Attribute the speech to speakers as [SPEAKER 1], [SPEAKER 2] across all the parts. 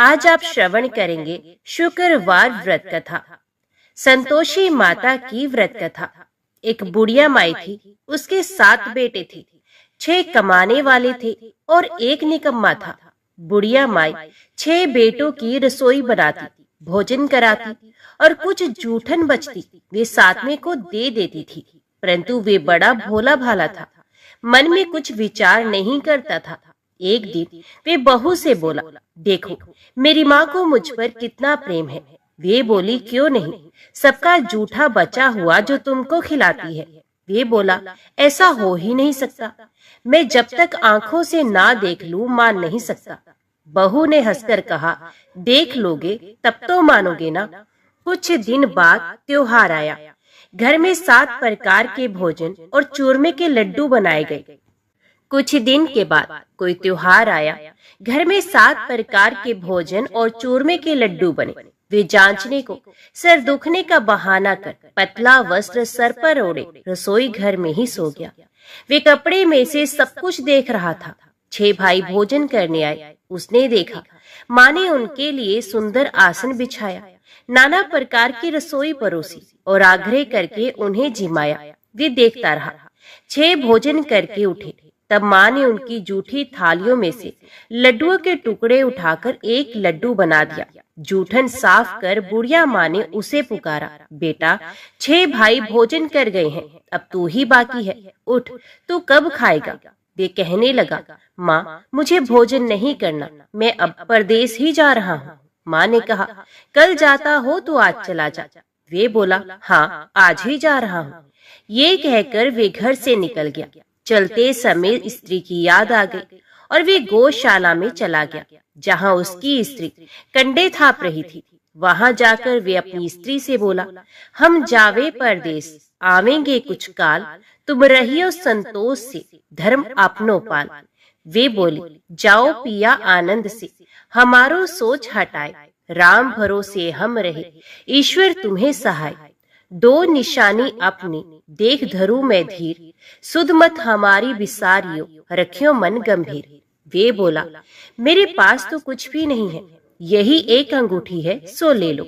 [SPEAKER 1] आज आप श्रवण करेंगे शुक्रवार व्रत कथा। संतोषी माता की व्रत कथा। एक बुढ़िया माई थी, उसके 7 बेटे थे। 6 कमाने वाले थे और एक निकम्मा था। बुढ़िया माई 6 बेटों की रसोई बनाती, भोजन कराती और कुछ जूठन बचती वे 7वें को दे देती थी। परंतु वे बड़ा भोला भाला था, मन में कुछ विचार नहीं करता था। एक दिन वे बहू से बोला, देखो मेरी माँ को मुझ पर कितना प्रेम है। वे बोली, क्यों नहीं, सबका जूठा बचा हुआ जो तुमको खिलाती है। वे बोला, ऐसा हो ही नहीं सकता, मैं जब तक आंखों से ना देख लूं मान नहीं सकता। बहू ने हंसकर कहा, देख लोगे तब तो मानोगे ना। कुछ दिन बाद त्योहार आया। घर में 7 प्रकार के भोजन और चूरमे के लड्डू बनाए गए। कुछ दिन के बाद कोई त्योहार आया। घर में 7 प्रकार के भोजन और चूरमे के लड्डू बने। वे जांचने को सर दुखने का बहाना कर पतला वस्त्र सर पर ओढ़े रसोई घर में ही सो गया। वे कपड़े में से सब कुछ देख रहा था। 6 भाई भोजन करने आए। उसने देखा माँ ने उनके लिए सुंदर आसन बिछाया, नाना प्रकार की रसोई परोसी और आग्रह करके उन्हें जिमाया। वे देखता रहा। 6 भोजन करके उठे। तब माँ ने उनकी जूठी थालियों में से लड्डुओं के टुकड़े उठाकर एक लड्डू बना दिया। जूठन साफ कर बुढ़िया माँ ने उसे पुकारा, बेटा 6 भाई भोजन कर गए हैं, अब तू ही बाकी है, उठ, तू कब खाएगा। वे कहने लगा, माँ मुझे भोजन नहीं करना, मैं अब परदेश ही जा रहा हूँ। माँ ने कहा, कल जाता हो तो आज चला जा। वे बोला, हाँ आज ही जा रहा हूँ। ये कहकर वे घर से निकल गया। चलते समय स्त्री की याद आ गई और वे गौशाला में चला गया, जहाँ उसकी स्त्री कंडे थाप रही थी। वहां जाकर वे अपनी स्त्री से बोला, हम जावे परदेश, आवेंगे कुछ काल, तुम रहियो संतोष से, धर्म अपनो पाल। वे बोली, जाओ पिया आनंद से, हमारो सोच हटाए, राम भरोसे हम रहे, ईश्वर तुम्हें सहाय। 2 निशानी अपनी देख धरू मैं धीर, सुध मत हमारी बिसारियो, रखियो मन गंभीर। वे बोला, मेरे पास तो कुछ भी नहीं है, यही एक अंगूठी है, सो ले लो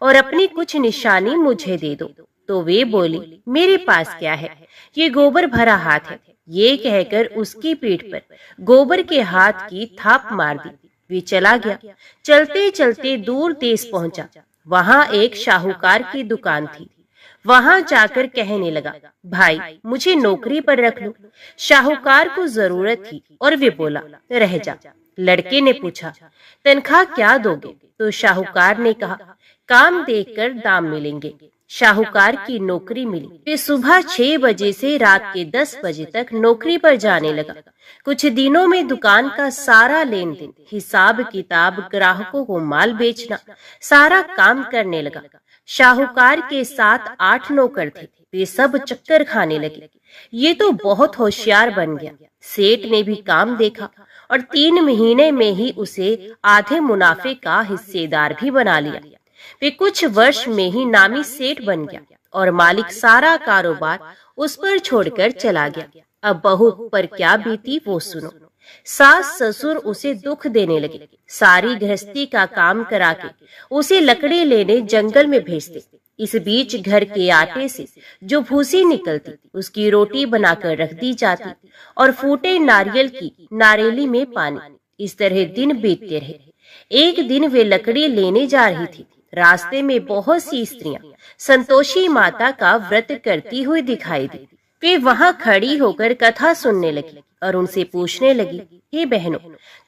[SPEAKER 1] और अपनी कुछ निशानी मुझे दे दो। तो वे बोली, मेरे पास क्या है, ये गोबर भरा हाथ है। ये कहकर उसकी पीठ पर गोबर के हाथ की थाप मार दी। वे चला गया। चलते चलते दूर देश पहुंचा। वहां एक शाहूकार की दुकान थी। वहां जाकर कहने लगा, भाई मुझे नौकरी पर रख लो। शाहूकार को जरूरत थी और वे बोला, रह जा। लड़के ने पूछा, तनख्वाह क्या दोगे? तो शाहूकार ने कहा, काम देखकर दाम मिलेंगे। शाहूकार की नौकरी मिली। वे सुबह 6 बजे से रात के 10 बजे तक नौकरी पर जाने लगा। कुछ दिनों में दुकान का सारा लेन देन, हिसाब किताब, ग्राहकों को माल बेचना, सारा काम करने लगा। शाहूकार के 7-8 नौकर थे। वे सब चक्कर खाने लगे। ये तो बहुत होशियार बन गया। सेठ ने भी काम देखा और 3 महीने में ही उसे आधे मुनाफे का हिस्सेदार भी बना लिया। वे कुछ वर्ष में ही नामी सेठ बन गया और मालिक सारा कारोबार उस पर छोड़कर चला गया। अब बहू पर क्या बीती वो सुनो। सास ससुर उसे दुख देने लगे। सारी गृहस्थी का काम करा के उसे लकड़ी लेने जंगल में भेजते। इस बीच घर के आटे से जो भूसी निकलती उसकी रोटी बनाकर रख दी जाती और फूटे नारियल की नारेली में पानी। इस तरह दिन बीतते रहे। एक दिन वे लकड़ी लेने जा रही थी। रास्ते में बहुत सी स्त्रियां संतोषी माता का व्रत करती हुई दिखाई दी। वे वहां खड़ी होकर कथा सुनने लगी और उनसे पूछने लगी, हे बहनों,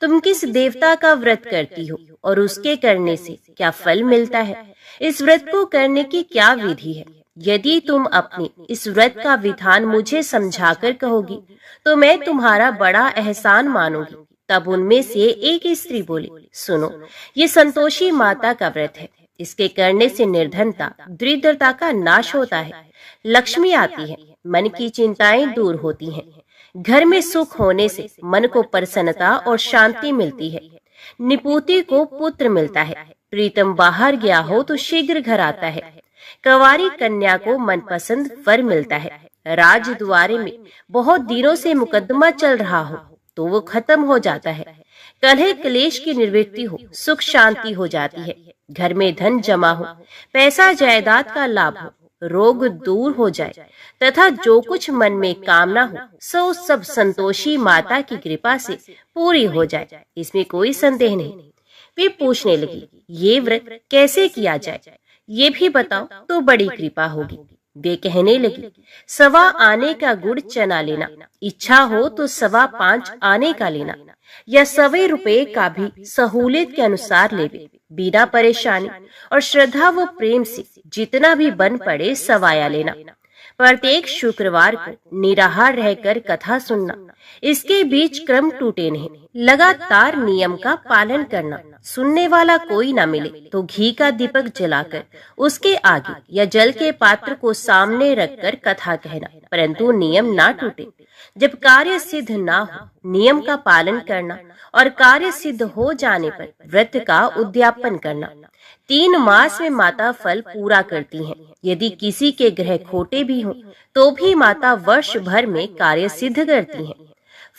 [SPEAKER 1] तुम किस देवता का व्रत करती हो और उसके करने से क्या फल मिलता है? इस व्रत को करने की क्या विधि है? यदि तुम अपने इस व्रत का विधान मुझे समझाकर कहोगी तो मैं तुम्हारा बड़ा एहसान मानूंगी। तब उनमें से एक स्त्री बोली, सुनो, ये संतोषी माता का व्रत है। इसके करने से निर्धनता, दरिद्रता का नाश होता है, लक्ष्मी आती है, मन की चिंताएं दूर होती हैं, घर में सुख होने से मन को प्रसन्नता और शांति मिलती है, निपुति को पुत्र मिलता है, प्रीतम बाहर गया हो तो शीघ्र घर आता है, कंवारी कन्या को मनपसंद वर मिलता है, राजद्वारे में बहुत दिनों से मुकदमा चल रहा हो तो वो खत्म हो जाता है, कलह क्लेश की निवृत्ति हो, सुख शांति हो जाती है, घर में धन जमा हो, पैसा जायदाद का लाभ हो, रोग दूर हो जाए तथा जो कुछ मन में कामना हो सो सब संतोषी माता की कृपा से पूरी हो जाए, इसमें कोई संदेह नहीं। वे पूछने लगी, ये व्रत कैसे किया जाए, ये भी बताओ तो बड़ी कृपा होगी। वे कहने लगी, 1.25 आने का गुड़ चना लेना, इच्छा हो तो 5.25 आने का लेना, या 1.25 रुपए का भी सहूलियत के अनुसार लेवे, बिना परेशानी और श्रद्धा व प्रेम से जितना भी बन पड़े सवाया लेना। प्रत्येक शुक्रवार को निराहार रहकर कथा सुनना, इसके बीच क्रम टूटे नहीं, लगातार नियम का पालन करना। सुनने वाला कोई ना मिले तो घी का दीपक जलाकर उसके आगे या जल के पात्र को सामने रखकर कथा कहना, परंतु नियम ना टूटे। जब कार्य सिद्ध ना हो नियम का पालन करना और कार्य सिद्ध हो जाने पर व्रत का उद्यापन करना। 3 मास में माता फल पूरा करती हैं। यदि किसी के ग्रह खोटे भी हों तो भी माता वर्ष भर में कार्य सिद्ध करती हैं।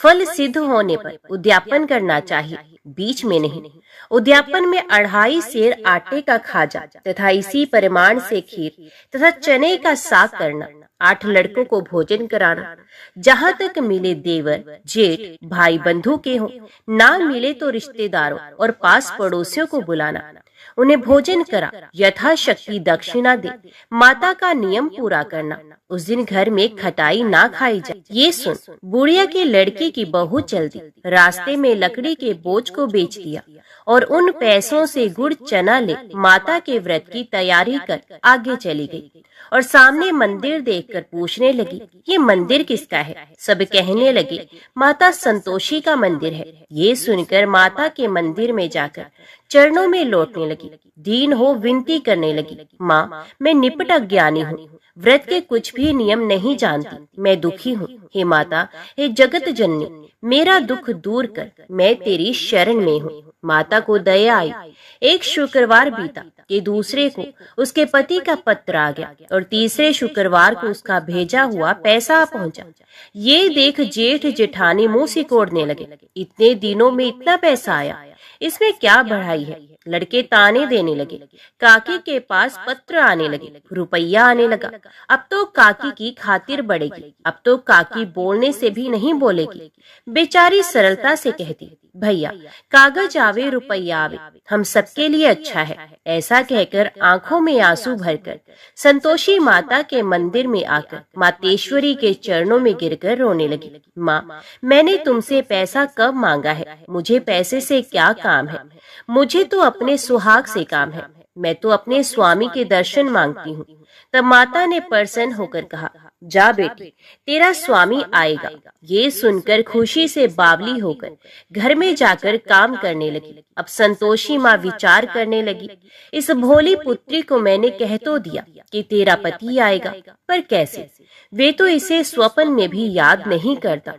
[SPEAKER 1] फल सिद्ध होने पर उद्यापन करना चाहिए, बीच में नहीं। उद्यापन में 2.5 सेर आटे का खाजा तथा इसी परिमाण से खीर तथा चने का साग करना, 8 लड़कों को भोजन कराना, जहाँ तक मिले देवर जेठ भाई बंधु के हों, ना मिले तो रिश्तेदारों और पास पड़ोसियों को बुलाना, उन्हें भोजन करा, यथाशक्ति दक्षिणा दे, माता का नियम पूरा करना। उस दिन घर में खटाई ना खाई जाए। ये सुन बुढ़िया के लड़के की बहू चल दी, रास्ते में लकड़ी के बोझ को बेच दिया और उन पैसों से गुड़ चना ले माता के व्रत की तैयारी कर आगे चली गई और सामने मंदिर देखकर पूछने लगी, ये मंदिर किसका है? सब कहने लगे, माता संतोषी का मंदिर है। ये सुनकर माता के मंदिर में जाकर चरणों में लौटने लगी, दीन हो विनती करने लगी, माँ मैं निपट अज्ञानी हूँ, व्रत के कुछ भी नियम नहीं जानती, मैं दुखी हूँ। हे माता, हे जगत जननी, मेरा दुख दूर कर, मैं तेरी शरण में हूँ। माता को दया आई। एक शुक्रवार बीता कि दूसरे को उसके पति का पत्र आ गया और तीसरे शुक्रवार को उसका भेजा हुआ पैसा पहुंचा। ये देख जेठ जेठानी मुंह सिकोड़ने लगे, इतने दिनों में इतना पैसा आया, इसमें क्या बढ़ाई है? लड़के ताने देने लगे, काकी के पास पत्र आने लगे, रुपया आने लगा। अब तो काकी की खातिर बढ़ेगी, अब तो काकी बोलने से भी नहीं बोलेगी। बेचारी सरलता से कहती, भैया कागज आवे रुपया आवे, हम सबके लिए अच्छा है। ऐसा कहकर आंखों में आंसू भरकर संतोषी माता के मंदिर में आकर मातेश्वरी के चरणों में गिरकर रोने लगी। माँ, मैंने तुमसे पैसा कब मांगा है? मुझे पैसे से क्या काम है? मुझे तो अपने सुहाग से काम है, मैं तो अपने स्वामी के दर्शन मांगती हूँ। तब माता ने प्रसन्न होकर कहा, जा बेटी, तेरा स्वामी आएगा। ये सुनकर खुशी से बावली होकर घर में जाकर काम करने लगी। अब संतोषी माँ विचार करने लगी, इस भोली पुत्री को मैंने कह तो दिया कि तेरा पति आएगा, पर कैसे? वे तो इसे स्वप्न में भी याद नहीं करता।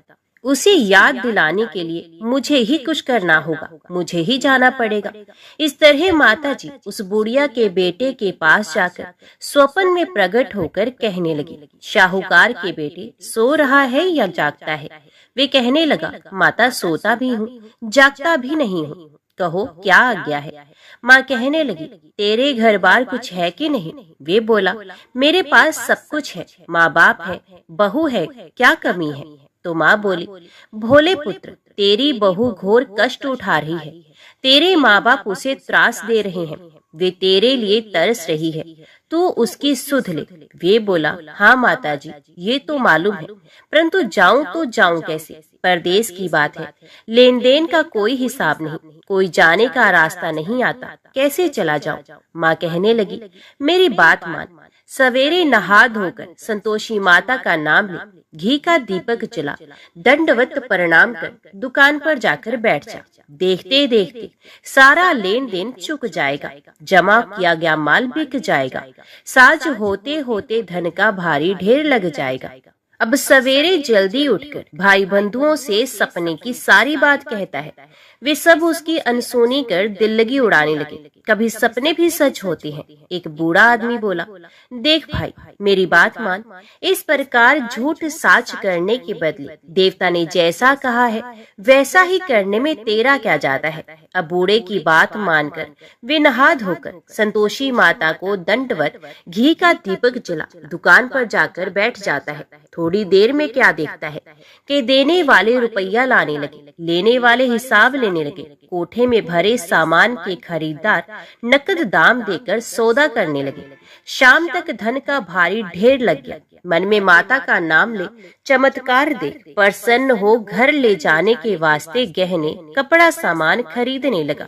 [SPEAKER 1] उसे याद दिलाने के लिए मुझे ही कुछ करना होगा, मुझे ही जाना पड़ेगा। इस तरह माताजी उस बुढ़िया के बेटे के पास जाकर स्वप्न में प्रकट होकर कहने लगी, शाहूकार के बेटे सो रहा है या जागता है? वे कहने लगा, माता सोता भी हूँ, जागता भी नहीं हूँ, कहो क्या आज्ञा है? माँ कहने लगी, तेरे घर बार कुछ है कि नहीं? वे बोला, मेरे पास सब कुछ है, माँ बाप है, बहू है, क्या कमी है? तो माँ बोली, भोले पुत्र, तेरी बहू घोर कष्ट उठा रही है, तेरे माँ बाप उसे त्रास दे रहे हैं, वे तेरे लिए तरस रही है, तू उसकी सुध ले। वे बोला, हाँ माताजी, ये तो मालूम है, परंतु जाऊं तो जाऊं कैसे? परदेश की बात है, लेन देन का कोई हिसाब नहीं, कोई जाने का रास्ता नहीं आता, कैसे चला जाऊं? माँ कहने लगी, मेरी बात मान, सवेरे नहा धोकर संतोषी माता का नाम ले, घी का दीपक जला, दंडवत प्रणाम कर दुकान पर जाकर बैठ जा। देखते देखते सारा लेन देन चुक जाएगा, जमा किया गया माल बिक जाएगा, साज होते होते धन का भारी ढेर लग जाएगा। अब सवेरे जल्दी उठकर भाई बंधुओं से सपने की सारी बात कहता है। वे सब उसकी अनसुनी कर दिल लगी उड़ाने लगे। कभी सपने भी सच होते हैं। एक बूढ़ा आदमी बोला, देख भाई, मेरी बात मान। इस प्रकार झूठ साच करने के बदले देवता ने जैसा कहा है वैसा ही करने में तेरा क्या जाता है। अब बूढ़े की बात मानकर वे नहा धोकर संतोषी माता को दंडवत घी का दीपक जला दुकान पर जाकर बैठ जाता है। थोड़ी देर में क्या देखता है कि देने वाले रुपया लाने लगे, लेने वाले हिसाब लेने लगे। कोठे में भरे सामान के खरीदार नकद दाम देकर सौदा करने लगे। शाम तक धन का भारी ढेर लग गया। मन में माता का नाम ले चमत्कार देख प्रसन्न हो घर ले जाने के वास्ते गहने कपड़ा सामान खरीदने लगा।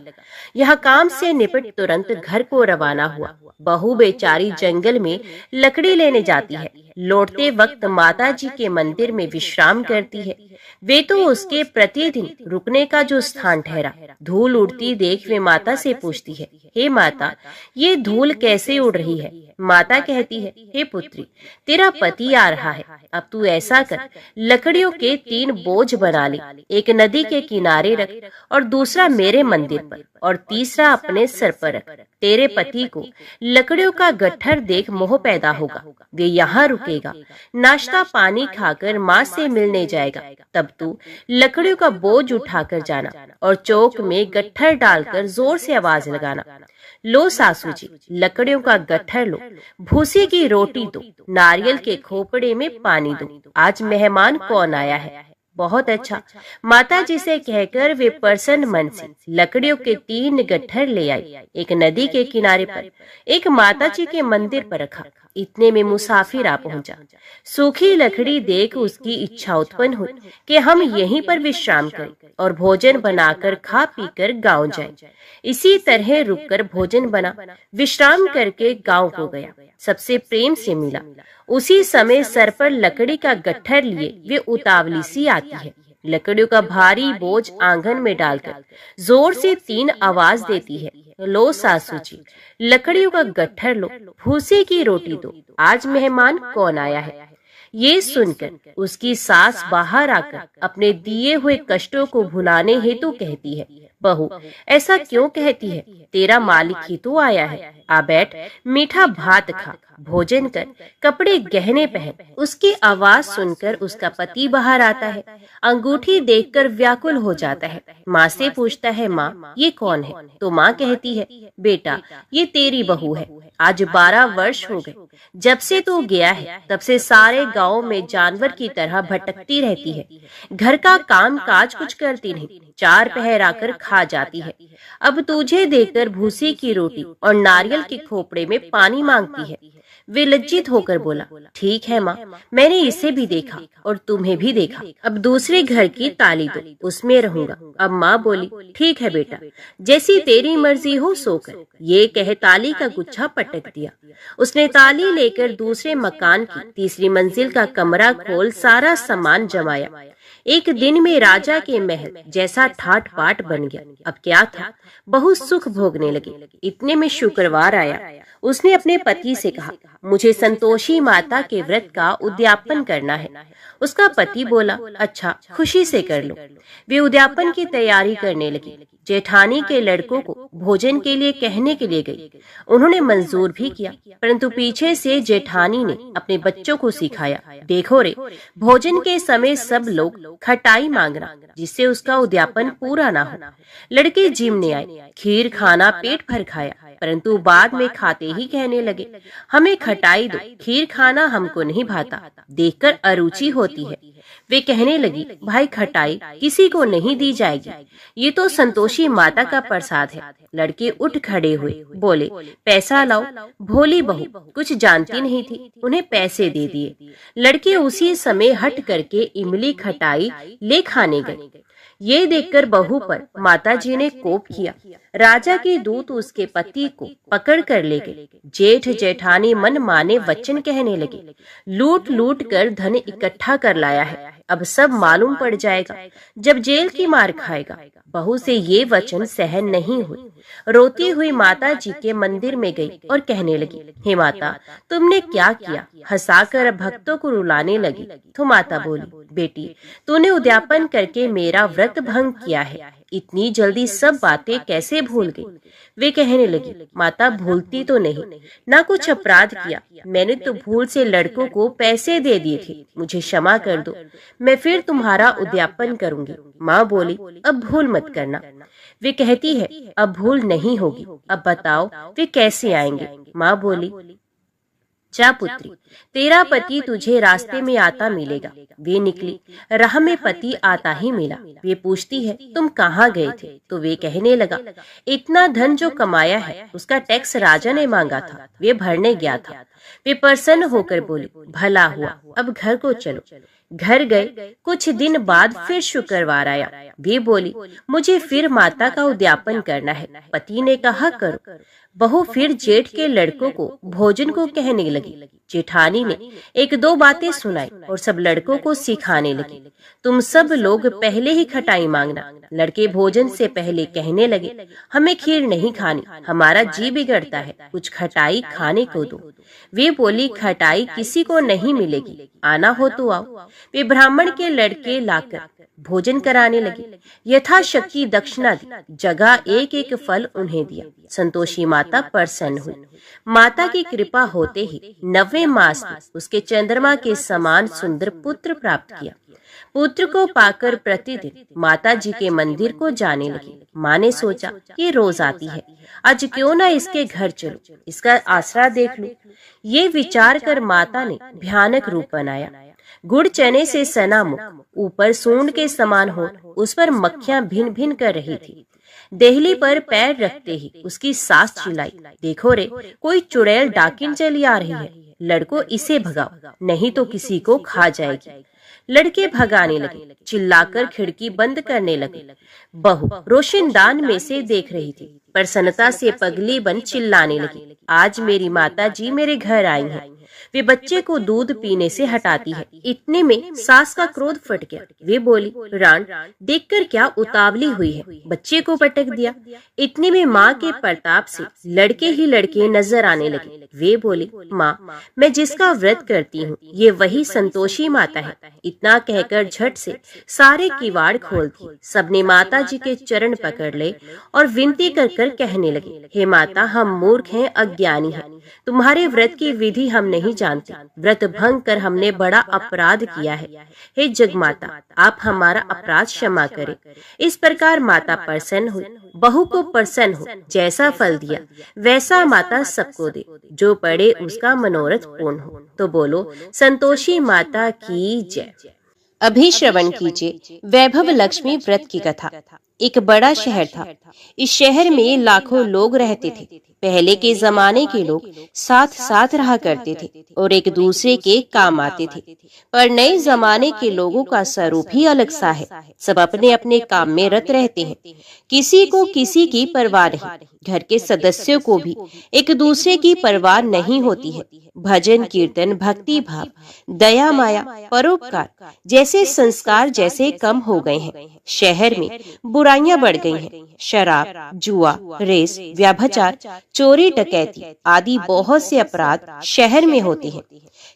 [SPEAKER 1] यह काम से निपट तुरंत घर को रवाना हुआ। बहू बेचारी जंगल में लकड़ी लेने जाती है। लौटते वक्त माता जी के मंदिर में विश्राम करती है। वे तो उसके प्रतिदिन रुकने का जो स्थान ठहरा। धूल उड़ती देख वे माता से पूछती है, हे माता, ये धूल कैसे उड़ रही है? माता कहती है, हे पुत्री, तेरा पति आ रहा है। अब तू ऐसा कर, लकड़ियों के 3 बोझ बना ले। एक नदी के किनारे रख और दूसरा मेरे मंदिर पर और तीसरा अपने सर पर रख। तेरे पति को लकड़ियों का गट्ठर देख मोह पैदा होगा। वे यहाँ रुकेगा, नाश्ता पानी खाकर माँ से मिलने जाएगा। तब तू लकड़ियों का बोझ उठाकर जाना और चौक में गट्ठर डालकर जोर से आवाज लगाना, लो सासू जी, लकड़ियों का गट्ठर लो, भूसी की रोटी दो, नारियल के खोपड़े में पानी दो। आज मेहमान कौन आया है? बहुत अच्छा। माता जी से कहकर वे प्रसन्न मन से लकड़ियों के 3 गट्ठर ले आई। एक नदी के किनारे पर, एक माता जी के मंदिर पर रखा। इतने में मुसाफिर आ पहुंचा। सूखी लकड़ी देख उसकी इच्छा उत्पन्न हुई कि हम यहीं पर विश्राम करें और भोजन बनाकर खा पीकर गांव जाएं। इसी तरह रुककर भोजन बना, विश्राम करके गांव को गया। सबसे प्रेम से मिला। उसी समय सर पर लकड़ी का गट्ठर लिए वे उतावली सी आती है। लकड़ियों का भारी बोझ आंगन में डालकर जोर से 3 आवाज देती है, लो सासू जी, लकड़ियों का गट्ठर लो, भूसे की रोटी दो, आज मेहमान कौन आया है? ये सुनकर उसकी सास बाहर आकर अपने दिए हुए कष्टों को भुलाने हेतु कहती है, बहू, ऐसा क्यों कहती है? तेरा मालिक ही तो आया है। आ बैठ, मीठा भात खा, भोजन कर, कपड़े गहने पहन। उसकी आवाज सुनकर उसका पति बाहर आता है। अंगूठी देखकर व्याकुल हो जाता है। माँ से पूछता है, माँ, ये कौन है? तो माँ कहती है, बेटा, ये तेरी बहू है। आज 12 वर्ष हो गए जब से तू गया है। तब से सारे गांव में जानवर की तरह भटकती रहती है। घर का काम काज कुछ करती नहीं, 4 पहर आकर खा जाती है। अब तुझे देकर भूसी की रोटी और नारियल के खोपड़े में पानी मांगती है। वे लज्जित होकर बोला, ठीक है माँ, मैंने इसे भी देखा और तुम्हें भी देखा। अब दूसरे घर की ताली दो, उसमें रहूंगा। अब माँ बोली, ठीक है बेटा, जैसी तेरी मर्जी हो सो कर। ये कह ताली का गुच्छा पटक दिया। उसने ताली लेकर दूसरे मकान की 3री मंजिल का कमरा खोल सारा सामान जमाया। एक दिन में राजा के महल जैसा ठाट बाट बन गया। अब क्या था, बहुत सुख भोगने लगे। इतने में शुक्रवार आया। उसने अपने पति से कहा, मुझे संतोषी माता के व्रत का उद्यापन करना है। उसका पति बोला, अच्छा, खुशी से कर लो। वे उद्यापन की तैयारी करने लगी। जेठानी के लड़कों को भोजन के लिए कहने के लिए गई। उन्होंने मंजूर भी किया, परंतु पीछे से जेठानी ने अपने बच्चों को सिखाया, देखो रे, भोजन के समय सब लोग खटाई मांगना, जिससे उसका उद्यापन पूरा ना हो। लड़के जिमने आए, खीर खाना पेट भर खाया, परंतु बाद में खाते ही कहने लगे, हमें खटाई दो, खीर खाना हमको नहीं भाता, देखकर अरुचि होती है। वे कहने लगी, भाई खटाई किसी को नहीं दी जाएगी, ये तो संतोषी माता का प्रसाद है। लड़के उठ खड़े हुए, बोले, पैसा लाओ। भोली बहू कुछ जानती नहीं थी, उन्हें पैसे दे दिए। लड़के उसी समय हट करके इमली खटाई ले खाने गए। ये देखकर बहू पर माताजी ने कोप किया। राजा के दूत उसके पति को पकड़ कर ले गए। जेठ जेठानी मन माने वचन कहने लगे, लूट लूट कर धन इकट्ठा कर लाया है, अब सब मालूम पड़ जाएगा जब जेल की मार खाएगा। बहू से ये वचन सहन नहीं हुए। रोती हुई माता जी के मंदिर में गई और कहने लगी, हे माता, तुमने क्या किया? हंसाकर भक्तों को रुलाने लगी। तो माता बोली, बेटी, तूने उद्यापन करके मेरा व्रत भंग किया है। इतनी जल्दी सब बातें कैसे भूल गई? वे कहने लगी, माता भूलती तो नहीं, ना कुछ अपराध किया, मैंने तो भूल से लड़कों को पैसे दे दिए थे, मुझे क्षमा कर दो, मैं फिर तुम्हारा उद्यापन करूंगी। माँ बोली, अब भूल मत करना। वे कहती है, अब भूल नहीं होगी, अब बताओ वे कैसे आएंगे? माँ बोली, जा पुत्री, तेरा पति तुझे रास्ते में आता मिलेगा। वे निकली, राह में पति आता ही मिला। वे पूछती है, तुम कहाँ गए थे? तो वे कहने लगा, इतना धन जो कमाया है उसका टैक्स राजा ने मांगा था, वे भरने गया था। वे प्रसन्न होकर बोली, भला हुआ, अब घर को चलो। घर गए। कुछ दिन बाद फिर शुक्रवार आया। वे बोली, मुझे फिर माता का उद्यापन करना है। पति ने कहा, करो। बहू फिर जेठ के लड़कों को भोजन को कहने लगी। जेठानी ने एक दो बातें सुनाई और सब लड़कों को सिखाने लगी, तुम सब लोग पहले ही खटाई मांगना। लड़के भोजन से पहले कहने लगे, हमें खीर नहीं खानी, हमारा जी बिगड़ता है, कुछ खटाई खाने को दो। वे बोली, खटाई किसी को नहीं मिलेगी, आना हो तो आओ। वे ब्राह्मण के लड़के लाकर भोजन कराने लगे। यथाशक्ति दक्षिणा दी, जगह एक एक फल उन्हें दिया। संतोषी माता प्रसन्न हुई। माता की कृपा होते ही 9वें मास में उसके चंद्रमा के समान सुंदर पुत्र प्राप्त किया। पुत्र को पाकर प्रतिदिन माता जी के मंदिर को जाने लगी। माँ ने सोचा कि रोज आती है, आज क्यों ना इसके घर चलो, इसका आसरा देख लो। ये विचार कर माता ने भयानक रूप बनाया। गुड़ चने से सना मुख, ऊपर सूंड के समान हो, उस पर मक्खियां भिन भिन कर रही थी। देहली पर पैर रखते ही उसकी सांस चिल्लाई, देखो रे, कोई चुड़ैल डाकिन चली आ रही है, लड़को इसे भगाओ, नहीं तो किसी को खा जाएगी। लड़के भगाने लगे, चिल्लाकर खिड़की बंद करने लगे। बहू रोशनदान में से देख रही थी, प्रसन्नता से पगली बन चिल्लाने लगी, आज मेरी माता जी मेरे घर आई हैं। वे बच्चे को दूध पीने से हटाती है। इतने में सास का क्रोध फट गया। वे बोली, रान, देखकर क्या उतावली हुई है, बच्चे को पटक दिया। इतने में माँ के प्रताप से लड़के ही लड़के नजर आने लगे। वे बोली, माँ, मैं जिसका व्रत करती हूँ ये वही संतोषी माता है। इतना कहकर झट से सारे किवाड़ खोल दिए। सबने माता जी के चरण पकड़ ले और विनती कर कर कहने लगे, हे माता, हम मूर्ख हैं, अज्ञानी हैं, तुम्हारे व्रत की विधि हम नहीं जानते, व्रत भंग कर हमने बड़ा अपराध किया है। हे जगमाता, आप हमारा अपराध क्षमा करें। इस प्रकार माता प्रसन्न हुई। बहू को प्रसन्न हो, जैसा फल दिया वैसा माता सबको दे, जो पड़े उसका मनोरथ पूर्ण हो। तो बोलो संतोषी माता की जय। अभी श्रवण कीजिए वैभव लक्ष्मी व्रत की कथा। एक बड़ा शहर था। इस शहर में लाखों लोग रहते थे। पहले के जमाने के लोग साथ साथ रहा करते थे और एक दूसरे के काम आते थे, पर नए जमाने के लोगों का स्वरूप ही अलग सा है। सब अपने अपने काम में रत रहते हैं, किसी को किसी की परवाह नहीं। घर के सदस्यों को भी एक दूसरे की परवाह नहीं होती है। भजन कीर्तन, भक्ति भाव, दया माया, परोपकार जैसे संस्कार जैसे कम हो गए हैं। शहर में बुराइयां बढ़ गई हैं। शराब, जुआ, रेस, व्यभिचार, चोरी, डकैती आदि बहुत से अपराध शहर में होते हैं।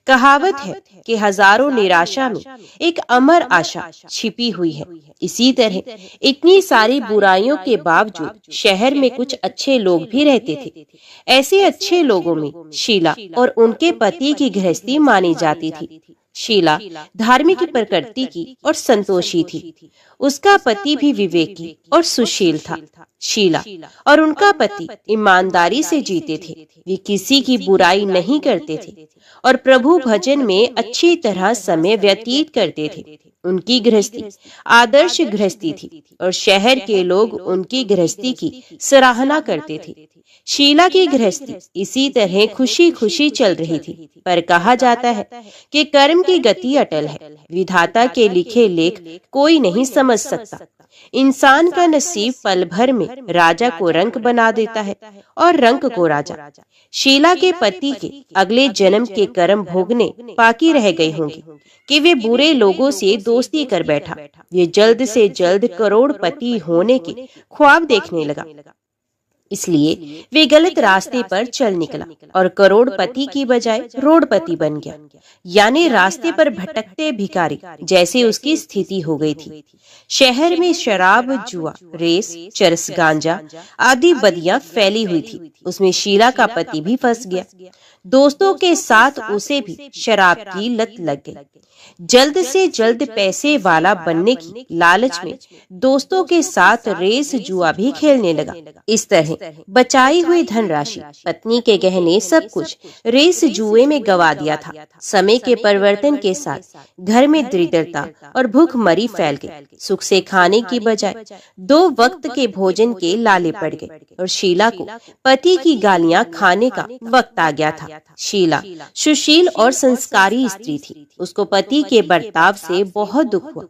[SPEAKER 1] कहावत है कि हजारों निराशा में एक अमर आशा छिपी हुई है। इसी तरह इतनी सारी बुराइयों के बावजूद शहर में कुछ अच्छे लोग भी रहते थे। ऐसे अच्छे लोगों में शीला और उनके पति की गृहस्थी मानी जाती थी। शीला धार्मिक प्रकृति की और संतोषी थी। उसका पति भी विवेकी और सुशील था। शीला और उनका पति ईमानदारी से जीते थे। वे किसी की बुराई नहीं करते थे और प्रभु भजन में अच्छी तरह समय व्यतीत करते थे। उनकी गृहस्थी आदर्श गृहस्थी थी और शहर के लोग उनकी गृहस्थी की सराहना करते थे। शीला की गृहस्थी इसी तरह खुशी खुशी चल रही थी, पर कहा जाता है कि कर्म की गति अटल है। विधाता के लिखे लेख कोई नहीं समझ सकता। इंसान का नसीब पल भर में राजा को रंक बना देता है और रंक को राजा। शीला के पति के अगले जन्म के कर्म भोगने बाकी रह गए होंगे कि वे बुरे लोगों से दोस्ती कर बैठा। ये जल्द से जल्द करोड़पति होने के ख्वाब देखने लगा। इसलिए वे गलत रास्ते पर चल निकला और करोड़पति की बजाय रोडपति बन गया, यानी रास्ते पर भटकते भिखारी जैसे उसकी स्थिति हो गई थी। शहर में शराब, जुआ, रेस, चरस, गांजा आदि बदियां फैली हुई थी। उसमें शीला का पति भी फंस गया। दोस्तों के साथ उसे भी शराब की लत लग गई। जल्द से जल्द पैसे वाला बनने की लालच में दोस्तों के साथ रेस, जुआ भी खेलने लगा। इस तरह बचाई हुई धनराशि, पत्नी के गहने, सब कुछ रेस, जुए में गवा दिया था। समय के परिवर्तन के साथ घर में दरिद्रता और भूखमरी फैल गई। सुख से खाने की बजाय 2 वक्त के भोजन के लाले पड़ गए और शीला को पति की गालियां खाने का वक्त आ गया था। शीला सुशील और संस्कारी स्त्री थी। उसको पति के बर्ताव से बहुत दुख हुआ,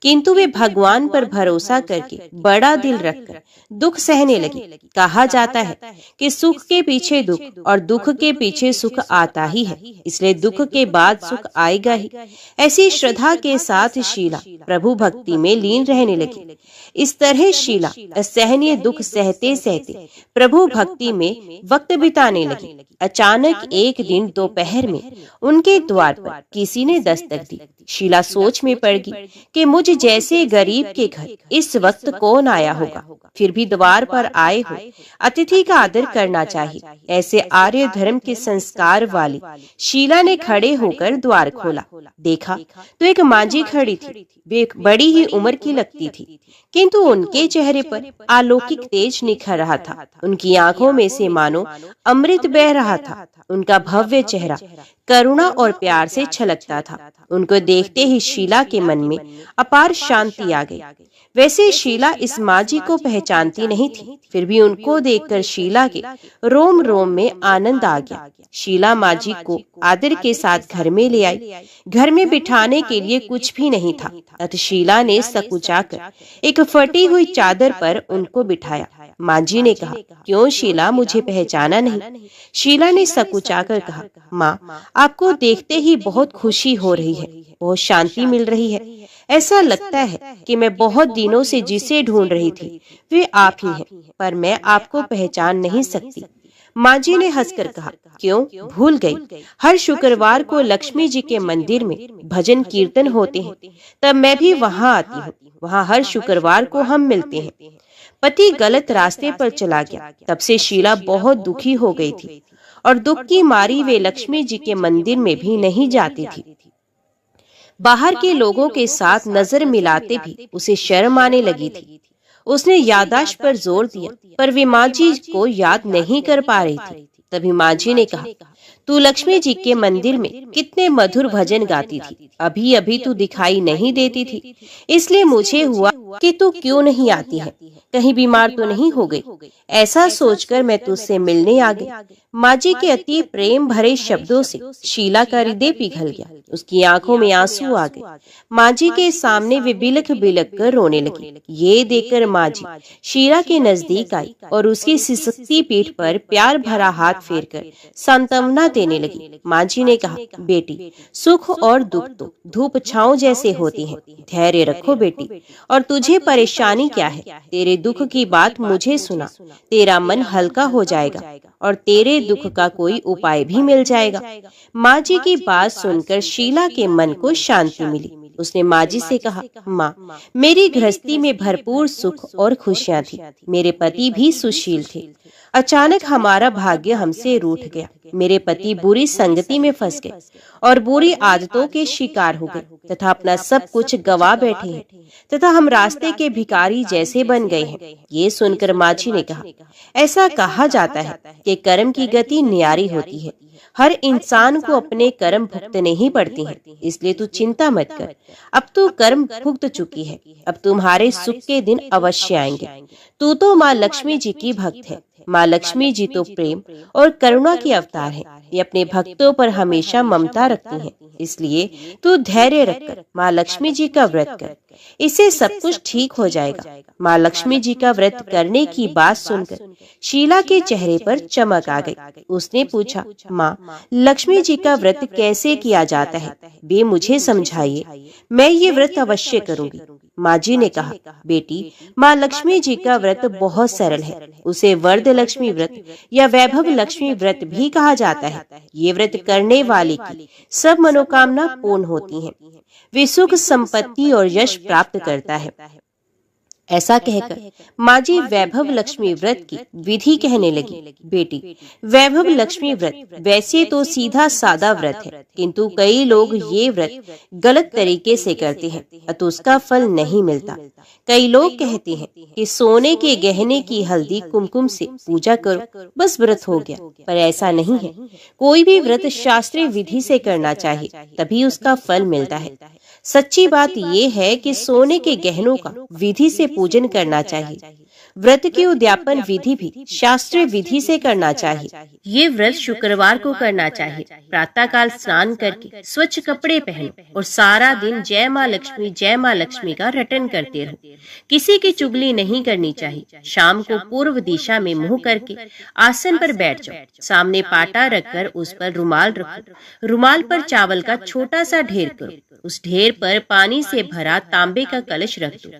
[SPEAKER 1] किंतु वे भगवान पर भरोसा करके बड़ा दिल रखकर दुख सहने लगी। कहा जाता है कि सुख के पीछे दुख और दुख के पीछे सुख आता ही है, इसलिए दुख के बाद सुख आएगा ही। ऐसी श्रद्धा के साथ शीला प्रभु भक्ति में लीन रहने लगी। इस तरह शीला असहनीय दुख सहते सहते प्रभु भक्ति में वक्त बिताने लगी। अचानक एक दिन दोपहर में उनके द्वार पर किसी ने दस्तक दी। शीला सोच में पड़ गई कि मुझ जैसे गरीब के घर इस वक्त कौन आया होगा। फिर भी द्वार पर आए हो अतिथि का आदर करना चाहिए। ऐसे आर्य धर्म के संस्कार वाली शीला ने खड़े होकर द्वार खोला। देखा तो एक मांझी खड़ी थी। वे बड़ी ही उम्र की लगती थी, किंतु उनके चेहरे पर अलौकिक तेज निखर रहा था। उनकी आंखों में से मानो अमृत बह रहा था। उनका भव्य चेहरा करुणा और प्यार से छलकता था। उनको देखते ही शीला के मन में अपार शांति आ गई। वैसे शीला इस मांझी को पहचानती नहीं थी, फिर भी उनको देखकर शीला के रोम रोम में आनंद आ गया। शीला मांझी को आदर के साथ घर में ले आई। घर में बिठाने के लिए कुछ भी नहीं था, अतः शीला ने सकुचाकर एक फटी हुई चादर पर उनको बिठाया। मांझी ने कहा, क्यों शीला, मुझे पहचाना नहीं? शीला ने सकुचाकर कहा, माँ, आपको देखते ही बहुत खुशी हो रही है, बहुत शांति मिल रही है। ऐसा लगता है कि मैं बहुत दिनों से जिसे ढूंढ रही थी वे आप ही हैं, पर मैं आपको पहचान नहीं सकती। मांझी ने हंसकर कहा, क्यों, भूल गई? हर शुक्रवार को लक्ष्मी जी के मंदिर में भजन कीर्तन होते हैं, तब मैं भी वहाँ आती हूँ। वहाँ हर शुक्रवार को हम मिलते हैं। पति गलत रास्ते पर चला गया। तब से शीला बहुत दुखी हो गई थी और दुख की मारी वे लक्ष्मी जी के मंदिर में भी नहीं जाती थी। बाहर के लोगों के साथ नजर मिलाते भी उसे शर्म आने लगी थी। उसने याददाश्त पर जोर दिया, पर वे मांझी को याद नहीं कर पा रही थी। तभी मांझी ने कहा, तू लक्ष्मी जी के मंदिर में कितने मधुर भजन गाती थी, अभी अभी तू दिखाई नहीं देती थी, इसलिए मुझे हुआ कि तू क्यों नहीं आती है, कहीं बीमार तो नहीं हो गई? ऐसा सोचकर मैं तुझसे मिलने आ गई। मांझी के अति प्रेम भरे शब्दों से शीला का हृदय पिघल गया। उसकी आंखों में आंसू आ गए। मांझी के सामने वे बिलख बिलख कर रोने लगी। ये देखकर मांझी शीला के नजदीक आई और उसकी सिसकती पीठ पर प्यार भरा हाथ फेरकर सांत्वना देने लगी। मांझी ने कहा, बेटी, सुख और दुख तो धूप छांव जैसे होती हैं। धैर्य रखो बेटी, और तुझे परेशानी क्या है? तेरे दुख की बात मुझे सुना, तेरा मन हल्का हो जाएगा और तेरे दुख का कोई उपाय भी मिल जाएगा। मांझी की बात सुनकर शीला के मन को शांति मिली। उसने मांझी से कहा, माँ, मेरी गृहस्थी में भरपूर सुख और खुशियाँ थी। मेरे पति भी सुशील थे। अचानक हमारा भाग्य हमसे रूठ गया। मेरे पति बुरी संगति में फंस गए और बुरी आदतों के शिकार हो गए तथा अपना सब कुछ गवा बैठे हैं, तथा हम रास्ते के भिखारी जैसे बन गए हैं। ये सुनकर मांझी ने कहा, ऐसा कहा जाता है कि कर्म की गति न्यारी होती है। हर इंसान को अपने कर्म भुगतने ही पड़ते हैं, इसलिए तू चिंता मत कर। अब तू कर्म भुगत चुकी है, अब तुम्हारे सुख के दिन अवश्य आएंगे। तू तो माँ लक्ष्मी जी की भक्त है। माँ लक्ष्मी जी तो प्रेम और करुणा की अवतार है। ये अपने भक्तों पर हमेशा ममता रखती हैं। इसलिए तू धैर्य रखकर माँ लक्ष्मी जी का व्रत कर। इससे सब कुछ ठीक हो जाएगा। माँ लक्ष्मी जी का व्रत करने की बात सुनकर शीला के चेहरे पर चमक आ गई। उसने पूछा, माँ, लक्ष्मी जी का व्रत कैसे किया जाता है? वे मुझे समझाइए, मैं ये व्रत अवश्य करूंगी। माँ जी ने कहा, बेटी, माँ लक्ष्मी जी का व्रत बहुत सरल है। उसे वरद लक्ष्मी व्रत या वैभव लक्ष्मी व्रत भी कहा जाता है। ये व्रत करने वाले की सब मनोकामना पूर्ण होती हैं। वे सुख, संपत्ति और यश प्राप्त करता है। ऐसा कहकर माँ जी वैभव लक्ष्मी व्रत की विधि कहने लगी। बेटी, वैभव लक्ष्मी व्रत वैसे तो सीधा सादा व्रत है, किंतु कई लोग ये व्रत गलत तरीके से करते हैं, अतः उसका फल नहीं मिलता। कई लोग कहते हैं कि सोने के गहने की हल्दी कुमकुम से पूजा करो, बस व्रत हो गया, पर ऐसा नहीं है। कोई भी व्रत शास्त्रीय विधि से करना चाहिए, तभी उसका फल मिलता है। सच्ची बात यह है कि सोने के गहनों का विधि से पूजन करना चाहिए। व्रत की उद्यापन विधि भी शास्त्रीय विधि से करना चाहिए। ये व्रत शुक्रवार को करना चाहिए। प्रातः काल स्नान करके स्वच्छ कपड़े पहनो और सारा दिन जय माँ लक्ष्मी का रटन करते रहो। किसी की चुगली नहीं करनी चाहिए। शाम को पूर्व दिशा में मुंह करके आसन पर बैठ जाओ। सामने पाटा रखकर उस पर रुमाल रखो। रुमाल पर चावल का छोटा सा ढेर करो। उस ढेर पर पानी से भरा तांबे का कलश रख दो।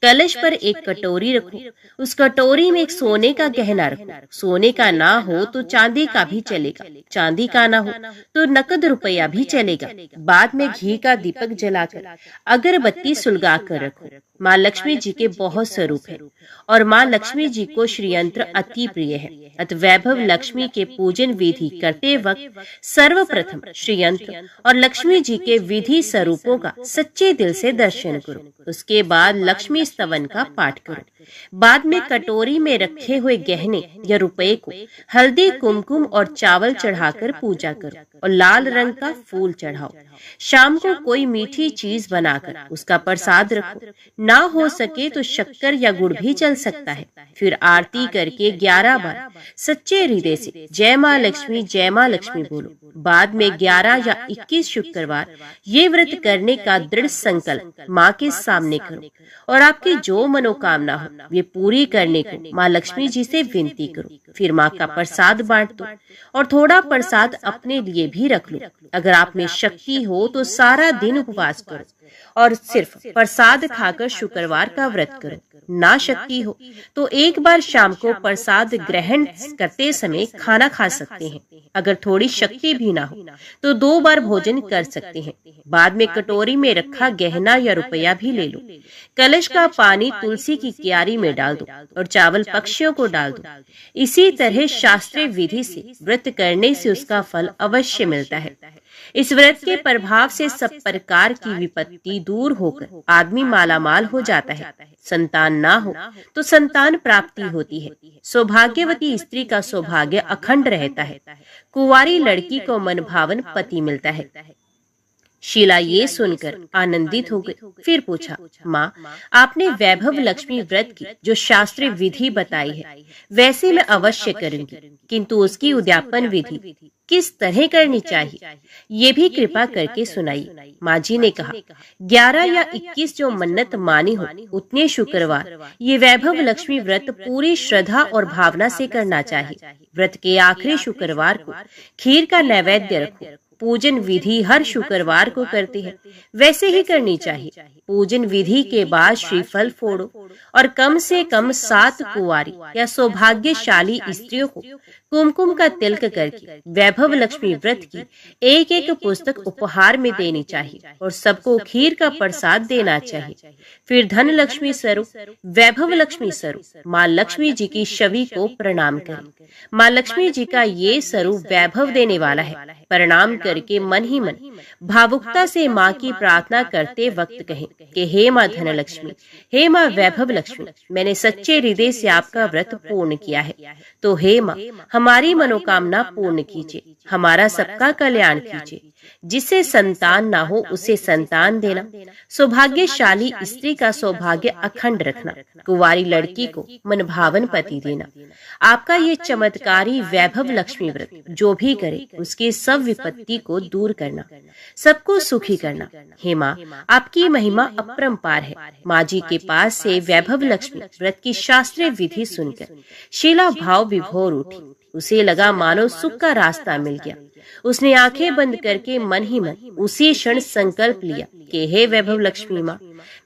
[SPEAKER 1] कलश पर एक कटोरी रखो। उस कटोरी में एक सोने का गहना रखो। सोने का ना हो तो चांदी का भी चलेगा। चांदी का ना हो तो नकद रुपया भी चलेगा। बाद में घी का दीपक जलाकर अगरबत्ती सुलगा कर रखो। माँ लक्ष्मी जी के बहुत स्वरूप है और माँ लक्ष्मी जी को श्रीयंत्र अति प्रिय है। अतः वैभव लक्ष्मी के पूजन विधि करते वक्त सर्वप्रथम श्रीयंत्र और लक्ष्मी जी के विधि स्वरूपों का सच्चे दिल से दर्शन करो। उसके बाद लक्ष्मी स्तवन का पाठ करो। बाद में कटोरी में रखे हुए गहने या रुपए को हल्दी, कुमकुम और चावल चढ़ाकर पूजा करो और लाल रंग का फूल चढ़ाओ। शाम को कोई मीठी चीज बनाकर उसका प्रसाद रखो। ना हो सके तो शक्कर या गुड़ भी चल सकता है। फिर आरती करके 11 बार सच्चे हृदय से जय माँ लक्ष्मी बोलो। बाद में 11 या 21 शुक्रवार ये व्रत करने का दृढ़ संकल्प माँ के सामने करो और आपकी जो मनोकामना हो वे पूरी करने को माँ लक्ष्मी जी से विनती करो। फिर माँ का प्रसाद बांट दो और थोड़ा प्रसाद अपने लिए भी रख लो। अगर आप में शक्ति हो तो सारा दिन उपवास करो और सिर्फ प्रसाद खाकर शुक्रवार का व्रत करो। ना शक्ति हो तो एक बार शाम को प्रसाद ग्रहण करते समय खाना खा सकते हैं। अगर थोड़ी शक्ति भी ना हो तो 2 बार भोजन कर सकते हैं। बाद में कटोरी में रखा गहना या रुपया भी ले लो। कलश का पानी तुलसी की क्यारी में डाल दो और चावल पक्षियों को डाल दो। इसी तरह शास्त्रीय विधि से व्रत करने से उसका फल अवश्य मिलता है। इस व्रत के प्रभाव से सब प्रकार की विपत्ति दूर होकर आदमी मालामाल हो जाता है। संतान ना हो तो संतान प्राप्ति होती है। सौभाग्यवती स्त्री का सौभाग्य अखंड रहता है। कुंवारी लड़की को मनभावन पति मिलता है। शीला ये सुनकर आनंदित हो गई। फिर पूछा, माँ, आपने वैभव लक्ष्मी व्रत की जो शास्त्रीय विधि बताई है वैसे मैं अवश्य करूंगी, किंतु उसकी उद्यापन विधि किस तरह करनी चाहिए ये भी कृपा करके सुनाइए। माँ जी ने कहा, 11 या 21 जो मन्नत मानी हो उतने शुक्रवार ये वैभव लक्ष्मी व्रत पूरी श्रद्धा और भावना से करना चाहिए। व्रत के आखिरी शुक्रवार को खीर का नैवेद्य रखो। पूजन विधि हर शुक्रवार को करते हैं वैसे ही करनी चाहिए। पूजन विधि के बाद श्रीफल फोड़ो और कम से कम 7 कुंवारी या सौभाग्यशाली स्त्रियों को कुमकुम का तिलक करके वैभव लक्ष्मी व्रत की एक पुस्तक उपहार में देनी चाहिए और सबको खीर का प्रसाद देना चाहिए। फिर धन लक्ष्मी स्वरूप वैभव लक्ष्मी स्वरूप माँ लक्ष्मी जी की छवि को प्रणाम करें। माँ लक्ष्मी जी का ये स्वरूप वैभव देने वाला है। प्रणाम करके मन ही मन भावुकता से माँ की प्रार्थना करते वक्त कहें कि हे माँ धन लक्ष्मी, हे माँ वैभव लक्ष्मी, मैंने सच्चे हृदय से आपका व्रत पूर्ण किया है, तो हे माँ हमारी मनोकामना पूर्ण कीजिए, हमारा सबका कल्याण कीजिए। जिसे संतान ना हो उसे संतान देना, सौभाग्यशाली स्त्री का सौभाग्य अखंड रखना, कुंवारी लड़की को मनभावन पति देना। आपका ये चमत्कारी वैभव लक्ष्मी व्रत जो भी करे उसकी सब विपत्ति को दूर करना, सबको सुखी करना। हे माँ, आपकी महिमा अपरंपार है। माँ जी के पास से वैभव लक्ष्मी व्रत की शास्त्रीय विधि सुनकर शीला भाव विभोर उठी। उसे लगा मानो सुख का रास्ता मिल गया। उसने आंखें बंद करके मन ही मन उसी क्षण संकल्प लिया कि हे वैभव लक्ष्मी माँ,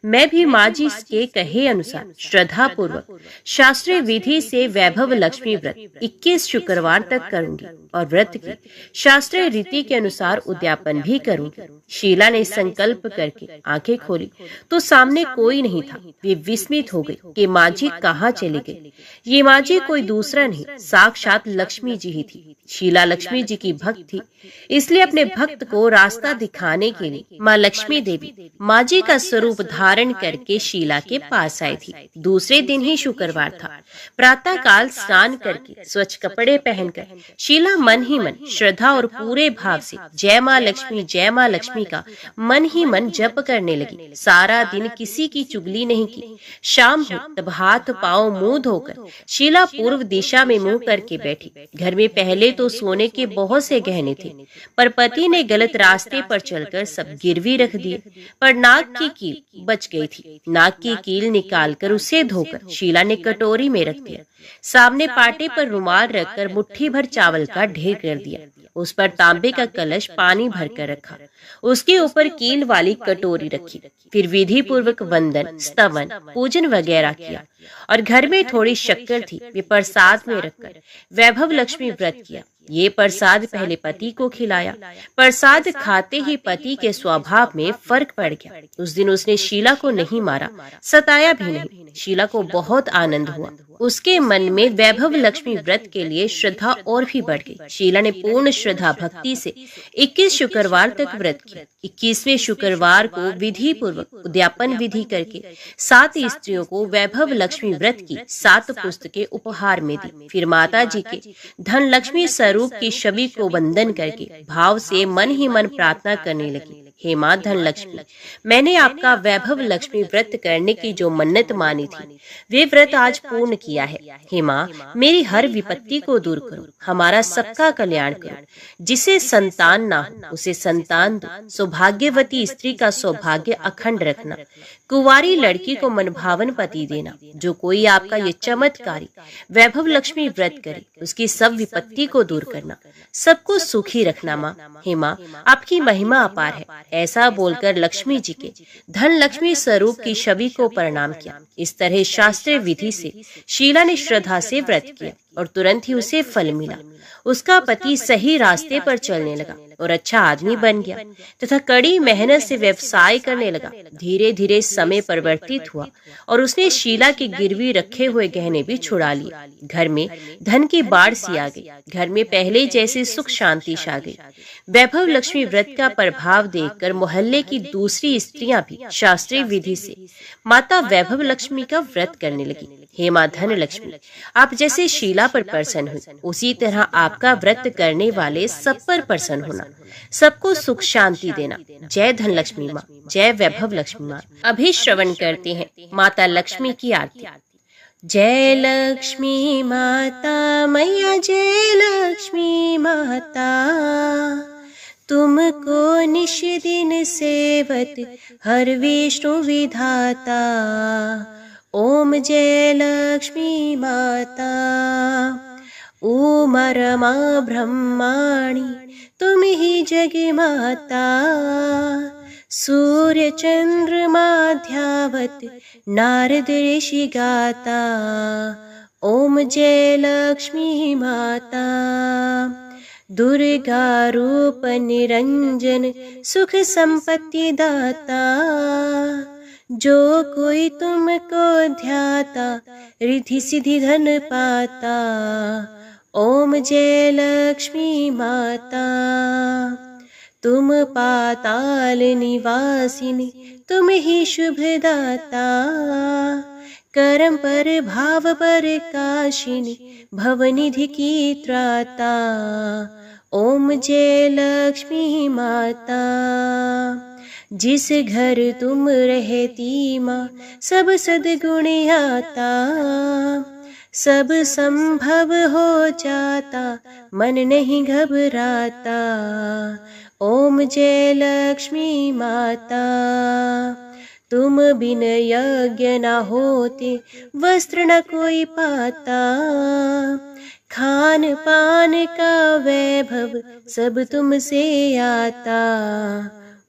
[SPEAKER 1] मैं भी माँ जी के कहे अनुसार श्रद्धा पूर्वक शास्त्रीय विधि से वैभव लक्ष्मी व्रत 21 शुक्रवार तक करूंगी और व्रत की शास्त्रीय रीति के अनुसार उद्यापन भी करूंगी। शीला ने संकल्प करके आंखें खोली तो सामने कोई नहीं था। वे विस्मित हो गई कि माँ जी कहाँ चले गए। ये माँ जी कोई दूसरा नहीं, साक्षात लक्ष्मी जी ही थी। शीला लक्ष्मी जी की भक्त थी, इसलिए अपने भक्त को रास्ता दिखाने के लिए माँ लक्ष्मी देवी माँ जी का स्वरूप धारण करके शीला के पास आई थी। दूसरे दिन ही शुक्रवार था। प्रातः काल स्नान करके स्वच्छ कपड़े पहनकर शीला मन ही मन श्रद्धा और पूरे भाव से जय माँ लक्ष्मी का मन ही मन जप करने लगी। सारा दिन किसी की चुगली नहीं की। शाम हो तब हाथ पांव मुंह धोकर शीला पूर्व दिशा में मुंह करके बैठी। घर में पहले तो सोने के बहुत से गहने थे, पर पति ने गलत रास्ते पर चलकर सब गिरवी रख दिए। पर नाक की कील बच गई थी। नाक की कील निकालकर उसे धोकर शीला ने कटोरी में रख दिया। सामने पाटे पर रुमाल रखकर मुट्ठी भर चावल का ढेर कर दिया। उस पर तांबे का कलश पानी भरकर रखा। उसके ऊपर कील वाली कटोरी रखी। फिर विधि पूर्वक वंदन, स्तवन, पूजन वगैरह किया और घर में थोड़ी शक्कर थी, वे प्रसाद में रखकर वैभव लक्ष्मी व्रत किया। ये प्रसाद पहले पति को खिलाया। प्रसाद खाते ही पति के स्वभाव में फर्क पड़ गया। उस दिन उसने शीला को नहीं मारा, सताया भी नहीं। शीला को बहुत आनंद हुआ। उसके मन में वैभव लक्ष्मी व्रत के लिए श्रद्धा और भी बढ़ गई। शीला ने पूर्ण श्रद्धा भक्ति से 21 शुक्रवार तक व्रत किया। 21वें शुक्रवार को विधि पूर्वक उद्यापन विधि करके 7 स्त्रियों को वैभव लक्ष्मी व्रत की 7 पुस्तकें उपहार में दी। फिर माता जी के धन लक्ष्मी स्वरूप की छवि को वंदन करके भाव से मन ही मन प्रार्थना करने लगी। हे माँ धन लक्ष्मी, मैंने आपका वैभव लक्ष्मी व्रत करने की जो मन्नत मानी थी, वे व्रत आज पूर्ण किया है। हे माँ, मेरी हर विपत्ति को दूर करो, हमारा सबका कल्याण करो। जिसे संतान ना हो उसे संतान दो। सौभाग्यवती स्त्री का सौभाग्य अखंड रखना। कुंवारी लड़की को मनभावन पति देना। जो कोई आपका ये चमत्कारी वैभव लक्ष्मी व्रत करे, उसकी सब विपत्ति को दूर करना, सबको सुखी रखना। माँ, हे माँ, आपकी महिमा अपार है। ऐसा बोलकर लक्ष्मी जी के धन लक्ष्मी स्वरूप की छवि को प्रणाम किया। इस तरह शास्त्रीय विधि से शीला ने श्रद्धा से व्रत किया और तुरंत ही उसे फल मिला। उसका पति सही रास्ते पर चलने लगा और अच्छा आदमी बन गया तथा कड़ी मेहनत से व्यवसाय करने लगा। धीरे धीरे समय परिवर्तित हुआ और उसने शीला के गिरवी रखे हुए गहने भी छुड़ा लिए। घर में धन की बाढ़ सी आ गई। घर में पहले जैसे सुख शांति छा गई। वैभव लक्ष्मी व्रत का प्रभाव देखकर मोहल्ले की दूसरी स्त्रियां भी शास्त्रीय विधि से माता वैभव लक्ष्मी का व्रत करने लगी। हे माँ धन लक्ष्मी, आप जैसे शीला पर प्रसन्न हुई, उसी तरह आपका व्रत करने वाले सब पर प्रसन्न होना, सबको सुख शांति देना। जय धन लक्ष्मी माँ, जय वैभव लक्ष्मी माँ। अभी श्रवण करते हैं माता लक्ष्मी की आरती। जय लक्ष्मी माता मैया, जय लक्ष्मी माता, तुमको निश दिन सेवत हर विष्णु विधाता। ओम जय लक्ष्मी माता, उमा रमा ब्रह्माणी, तुम ही जग माता। सूर्य चंद्रमा ध्यावत नारद ऋषि गाता। ओम जय लक्ष्मी माता, दुर्गा रूप निरंजन, सुख संपत्ति दाता। जो कोई तुमको ध्याता, रिद्धि सिद्धि धन पाता। ओम जय लक्ष्मी माता, तुम पाताल निवासिनी, तुम ही शुभ दाता। कर्म पर भाव पर काशिनी, भवनिधि की त्राता। ओम जय लक्ष्मी माता, जिस घर तुम रहती माँ, सब सद्गुण आता। सब संभव हो जाता, मन नहीं घबराता। ओम जय लक्ष्मी माता, तुम बिन यज्ञ न होते, वस्त्र न कोई पाता, खान पान का वैभव सब तुमसे आता।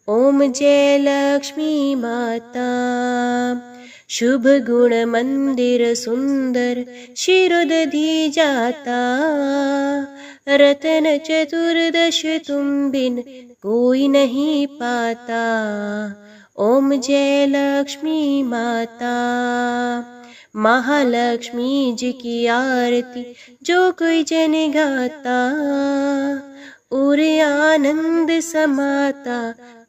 [SPEAKER 1] ओम जय लक्ष्मी माता। शुभ गुण मंदिर सुंदर, शिरोदधि जाता, रतन चतुर्दश तुम बिन कोई नहीं पाता। ओम जय लक्ष्मी माता। महालक्ष्मी जी की आरती जो कोई जन गाता, और आनंद समाता,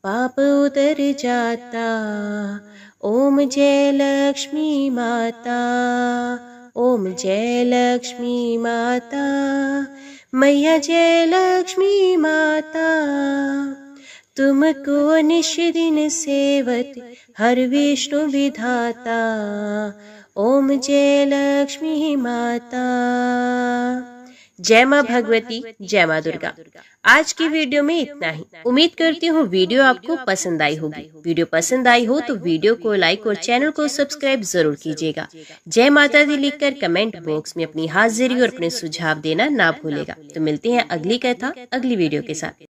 [SPEAKER 1] पाप उतर जाता। ओम जय लक्ष्मी माता। ओम जय लक्ष्मी माता। मैया जय लक्ष्मी माता। तुमको निश दिन सेवत हर विष्णु विधाता। ओम जय लक्ष्मी माता। जय माँ भगवती, जय माँ दुर्गा। आज की वीडियो में इतना ही। उम्मीद करती हूँ वीडियो आपको पसंद आई होगी। वीडियो पसंद आई हो तो वीडियो को लाइक और चैनल को सब्सक्राइब जरूर कीजिएगा। जय माता दी लिखकर कमेंट बॉक्स में अपनी हाजिरी और अपने सुझाव देना ना भूलेगा। तो मिलते हैं अगली कथा अगली वीडियो के साथ।